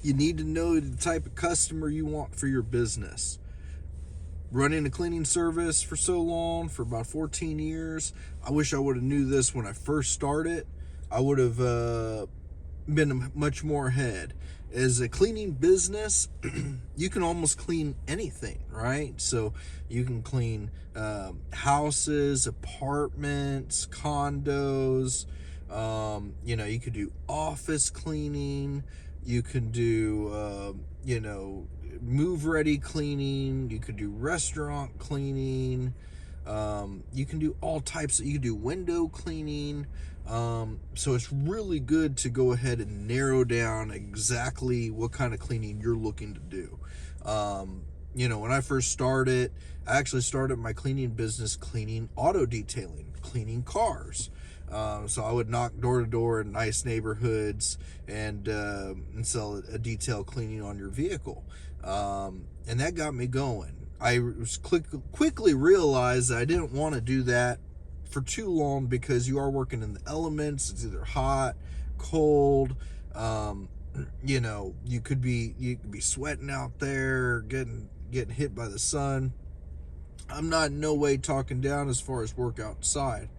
You need to know the type of customer you want for your business. Running a cleaning service for so long, for about 14 years, I wish I would have knew this when I first started. I would have been much more ahead. As a cleaning business, you can almost clean anything, right? So you can clean houses, apartments, condos. You could do office cleaning. You can do, move ready cleaning. You could do restaurant cleaning. You can do all types. You can do window cleaning. So it's really good to go ahead and narrow down exactly what kind of cleaning you're looking to do. When I first started, I actually started my cleaning business cleaning auto detailing, cleaning cars. So I would knock door to door in nice neighborhoods and sell a detail cleaning on your vehicle. And that got me going. I was quickly realized that I didn't want to do that for too long because you are working in the elements. It's either hot, cold. You could be sweating out there, getting hit by the sun. I'm not in no way talking down as far as work outside.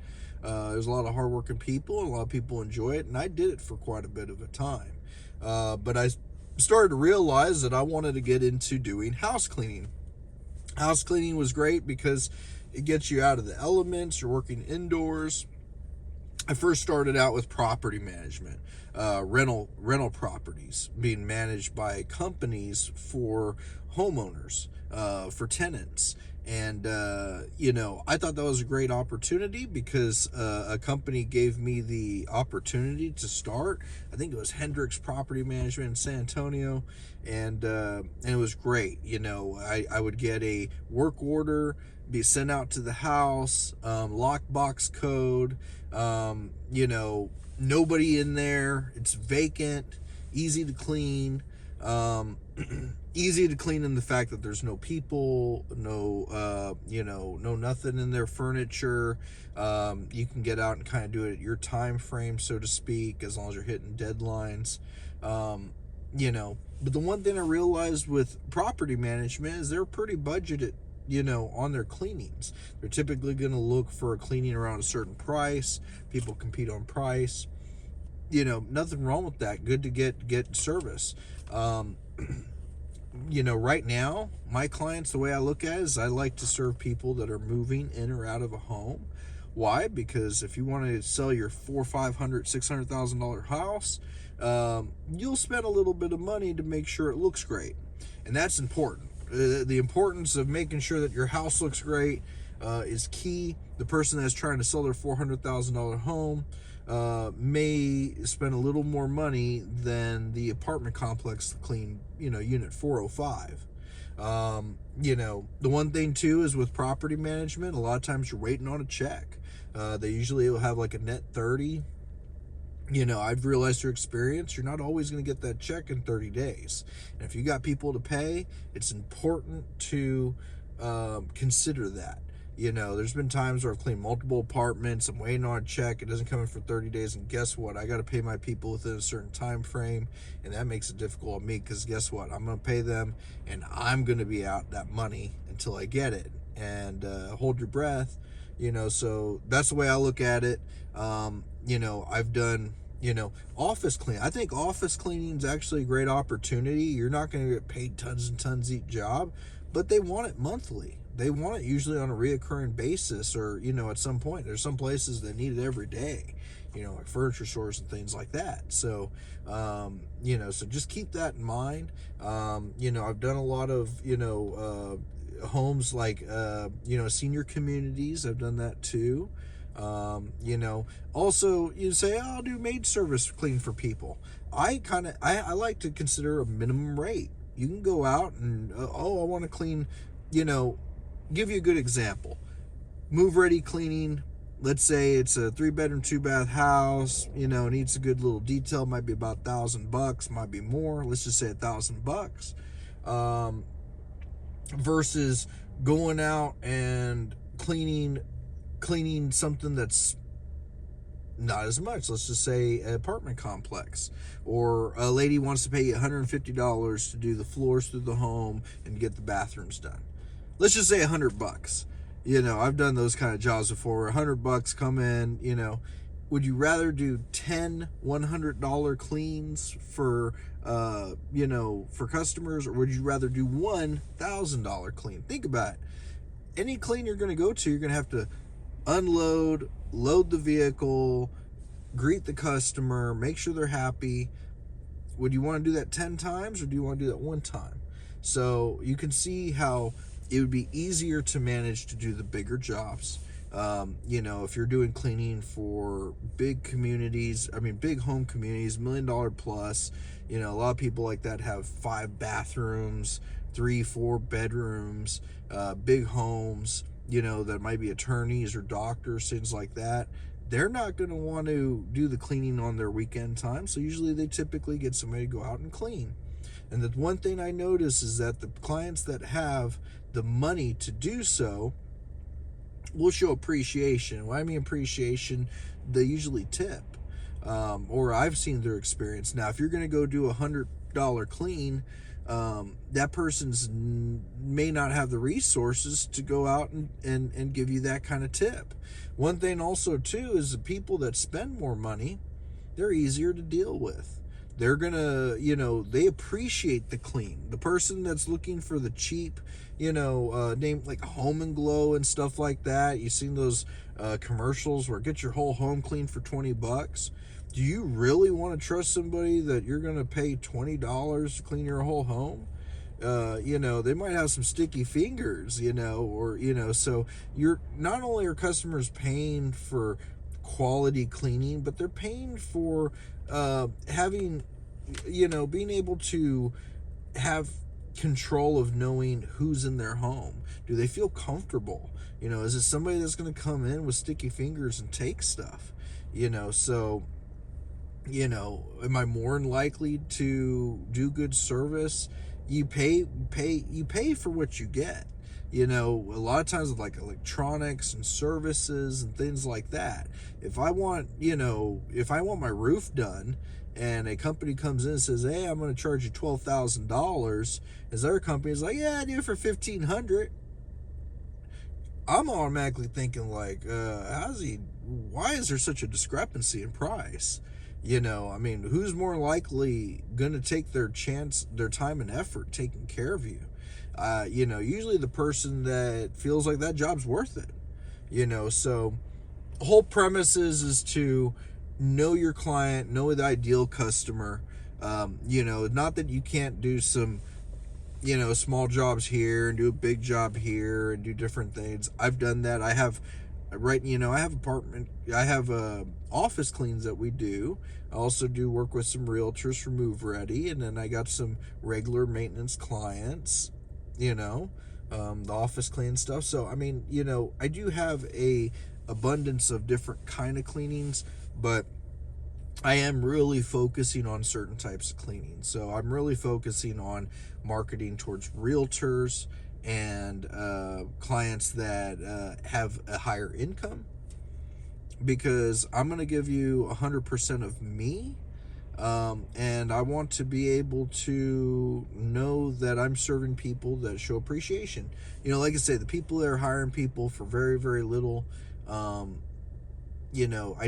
There's a lot of hardworking people, and a lot of people enjoy it, and I did it for quite a bit of a time. But I started to realize that I wanted to get into doing house cleaning. House cleaning was great because it gets you out of the elements. You're working indoors. I first started out with property management, rental properties being managed by companies for homeowners, for tenants. And, I thought that was a great opportunity because a company gave me the opportunity to start. I think it was Hendricks Property Management in San Antonio. And it was great. I would get a work order, be sent out to the house, lockbox code, nobody in there. It's vacant, easy to clean. Easy to clean in the fact that there's no people, no nothing in their furniture. You can get out and kind of do it at your time frame, so to speak, as long as you're hitting deadlines. But the one thing I realized with property management is they're pretty budgeted, on their cleanings. They're typically going to look for a cleaning around a certain price. People compete on price. Nothing wrong with that. Good to get service. Right now, my clients, the way I look at it is I like to serve people that are moving in or out of a home. Why? Because if you want to sell your $400,000, $600,000 house, you'll spend a little bit of money to make sure it looks great, and that's important. The importance of making sure that your house looks great is key. The person that's trying to sell their $400,000 home may spend a little more money than the apartment complex to clean, unit 405. The one thing too is with property management, a lot of times you're waiting on a check. They usually will have like a net 30. I've realized through experience, you're not always going to get that check in 30 days. And if you got people to pay, it's important to consider that. There's been times where I've cleaned multiple apartments. I'm waiting on a check. It doesn't come in for 30 days. And guess what? I got to pay my people within a certain time frame. And that makes it difficult on me because guess what? I'm going to pay them and I'm going to be out that money until I get it. And hold your breath. So that's the way I look at it. I've done, office cleaning. I think office cleaning is actually a great opportunity. You're not going to get paid tons and tons each job, but they want it monthly. They want it usually on a reoccurring basis, or, at some point. There's some places that need it every day, like furniture stores and things like that. So, so just keep that in mind. I've done a lot of, homes like, senior communities. I've done that too. Also you say, oh, I'll do maid service clean for people. I like to consider a minimum rate. You can go out and, I want to clean, give you a good example. Move ready cleaning. Let's say it's a 3-bedroom, 2-bath house, needs a good little detail. Might be about $1,000, might be more. Let's just say $1,000. Versus going out and cleaning something that's not as much. Let's just say an apartment complex, or a lady wants to pay you $150 to do the floors through the home and get the bathrooms done. Let's just say $100. I've done those kind of jobs before. $100 come in. Would you rather do 10 $100 cleans for for customers, or would you rather do $1,000 clean? Think about it. Any clean you're going to go to, you're going to have to unload, load the vehicle, greet the customer, make sure they're happy. Would you want to do that 10 times, or do you want to do that one time? So you can see how it would be easier to manage to do the bigger jobs. If you're doing cleaning for big communities, big home communities, $1 million plus, a lot of people like that have 5 bathrooms, 3-4 bedrooms, big homes, that might be attorneys or doctors, things like that. They're not going to want to do the cleaning on their weekend time. So usually they typically get somebody to go out and clean. And the one thing I notice is that the clients that have the money to do so will show appreciation. When I mean appreciation, they usually tip. Or I've seen their experience. Now, if you're going to go do $100 clean, that person's may not have the resources to go out and give you that kind of tip. One thing also too is the people that spend more money, they're easier to deal with. They're gonna, they appreciate the clean. The person that's looking for the cheap, name like Home and Glow and stuff like that. You've seen those commercials where get your whole home clean for $20. Do you really want to trust somebody that you're going to pay $20 to clean your whole home? They might have some sticky fingers, so you're not only are customers paying for quality cleaning, but they're paying for having, being able to have control of knowing who's in their home. Do they feel comfortable? Is it somebody that's going to come in with sticky fingers and take stuff? So am I more than likely to do good service? You pay for what you get. A lot of times with like electronics and services and things like that. If I want my roof done and a company comes in and says, hey, I'm going to charge you $12,000, as other companies like, yeah, I do it for $1,500. I'm automatically thinking like, why is there such a discrepancy in price? Who's more likely going to take their time and effort taking care of you? Usually the person that feels like that job's worth it. So the whole premise is to know your client, know the ideal customer. Not that you can't do some, small jobs here and do a big job here and do different things. I've done that. I have office cleans that we do. I also do work with some realtors for Move Ready, and then I got some regular maintenance clients, the office clean stuff. So I do have a abundance of different kind of cleanings, but I am really focusing on certain types of cleaning. So I'm really focusing on marketing towards realtors and clients that have a higher income, because I'm going to give you 100% of me, and I want to be able to know that I'm serving people that show appreciation. Like I say, the people that are hiring people for very, very little, I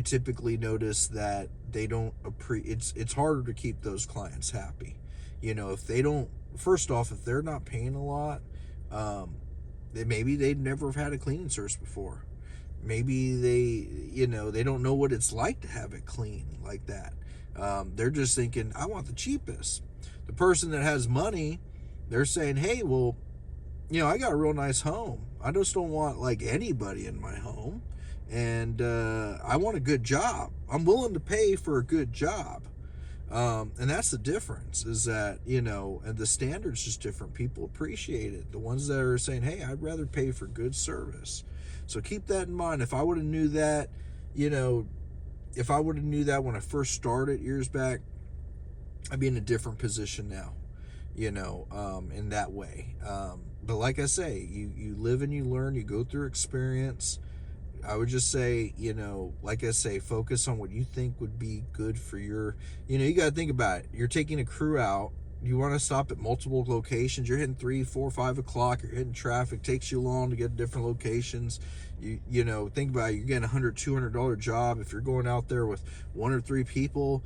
typically notice that they don't it's harder to keep those clients happy. If they don't, first off, if they're not paying a lot, maybe they'd never have had a cleaning service before. Maybe they don't know what it's like to have it clean like that. They're just thinking, I want the cheapest. The person that has money, they're saying, hey, well, I got a real nice home. I just don't want like anybody in my home. And I want a good job. I'm willing to pay for a good job. And that's the difference, is that, and the standard's just different. People appreciate it. The ones that are saying, hey, I'd rather pay for good service. So keep that in mind. If I would have knew that, when I first started years back, I'd be in a different position now, in that way. But like I say, you live and you learn, you go through experience. I would just say, like I say, focus on what you think would be good for your, you got to think about it. You're taking a crew out. You want to stop at multiple locations. You're hitting 3, 4, 5 o'clock. You're hitting traffic. Takes you long to get to different locations. Think about it. You're getting $100, $200 job. If you're going out there with 1 or 3 people,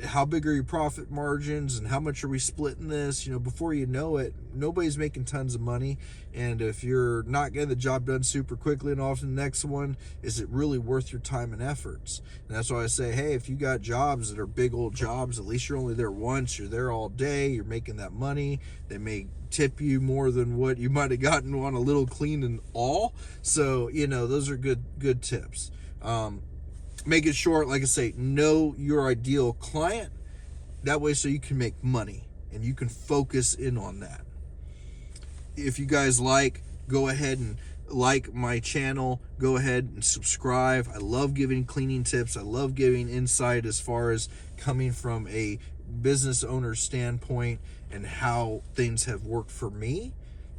how big are your profit margins and how much are we splitting this? Before you know it, nobody's making tons of money. And if you're not getting the job done super quickly and off to the next one, is it really worth your time and efforts? And that's why I say, hey, if you got jobs that are big old jobs, at least you're only there once, you're there all day, you're making that money. They may tip you more than what you might have gotten on a little clean and all. So, those are good tips. Make it short, like I say, know your ideal client. That way, so you can make money and you can focus in on that. If you guys go ahead and like my channel. Go ahead and subscribe. I love giving cleaning tips. I love giving insight as far as coming from a business owner standpoint and how things have worked for me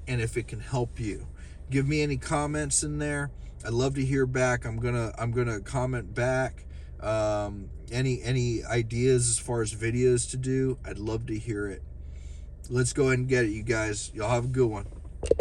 and if it can help you. Give me any comments in there. I'd love to hear back. I'm gonna comment back. Any ideas as far as videos to do, I'd love to hear it. Let's go ahead and get it, you guys. Y'all have a good one.